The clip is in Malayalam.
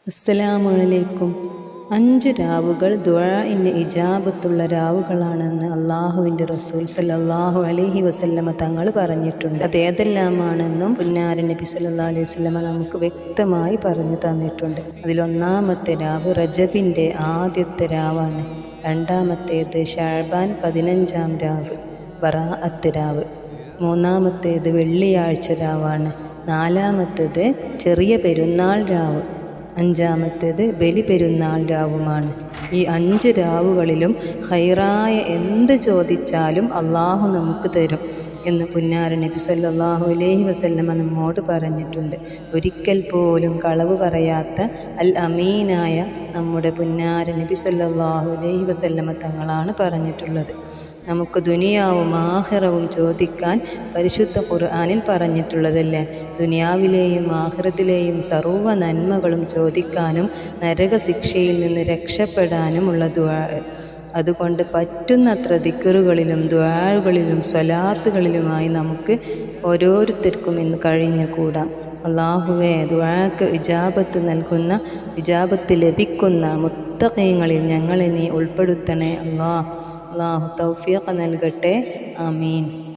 അസ്സലാമു അലൈക്കും. 5 രാവുകൾ ദുആഇന് ഇജാബത്തുള്ള രാവുകളാണെന്ന് അള്ളാഹുവിൻ്റെ റസൂൽ സല്ലല്ലാഹു അലൈഹി വസല്ലമ തങ്ങൾ പറഞ്ഞിട്ടുണ്ട്. അതേതെല്ലാമാണെന്നും പുന്നാര നബി സല്ലല്ലാഹു അലൈഹി വസല്ലമ നമുക്ക് വ്യക്തമായി പറഞ്ഞു തന്നിട്ടുണ്ട്. അതിലൊന്നാമത്തെ രാവ് റജബിൻ്റെ ആദ്യത്തെ രാവാണ്. രണ്ടാമത്തേത് ഷഅബാൻ 15-ാം രാവ് ബറാഅത്ത് രാവ്. മൂന്നാമത്തേത് വെള്ളിയാഴ്ച രാവാണ്. നാലാമത്തേത് ചെറിയ പെരുന്നാൾ രാവ്. അഞ്ചാമത്തേത് ബലിപെരുന്നാൾ രാവുമാണ്. ഈ 5 രാവുകളിലും ഖൈറായ എന്ത് ചോദിച്ചാലും അള്ളാഹു നമുക്ക് തരും എന്ന് പുന്നാര നബി സല്ലല്ലാഹു അലൈഹി വസല്ലമ നമ്മോട് പറഞ്ഞിട്ടുണ്ട്. ഒരിക്കൽ പോലും കളവ് പറയാത്ത അൽ അമീനായ നമ്മുടെ പുന്നാര നബി സല്ലല്ലാഹു അലൈഹി വസല്ലമ തങ്ങളാണ് പറഞ്ഞിട്ടുള്ളത്. നമുക്ക് ദുനിയാവും ആഖിറവും ചോദിക്കാൻ പരിശുദ്ധ ഖുർആനിൽ പറഞ്ഞിട്ടുള്ളതല്ലേ. ദുനിയാവിലെയും ആഖിറത്തിലെയും സർവ്വ നന്മകളും ചോദിക്കാനും നരകശിക്ഷയിൽ നിന്ന് രക്ഷപ്പെടാനുമുള്ള ദുആ. അതുകൊണ്ട് പറ്റുന്നത്ര ദിക്റുകളിലും ദുആകളിലും സ്വലാത്തുകളിലുമായി നമുക്ക് ഓരോരുത്തർക്കും ഇന്ന് കഴിഞ്ഞുകൂടാം. അല്ലാഹുവേ, ദുആക്ക് ഇജാബത്ത് നൽകുന്ന, ഇജാബത്ത് ലഭിക്കുന്ന മുത്തഖീങ്ങളിൽ ഞങ്ങളെ നീ ഉൾപ്പെടുത്തണേ. അല്ലാഹു തൗഫീഖ് നൽകട്ടെ. ആമീൻ.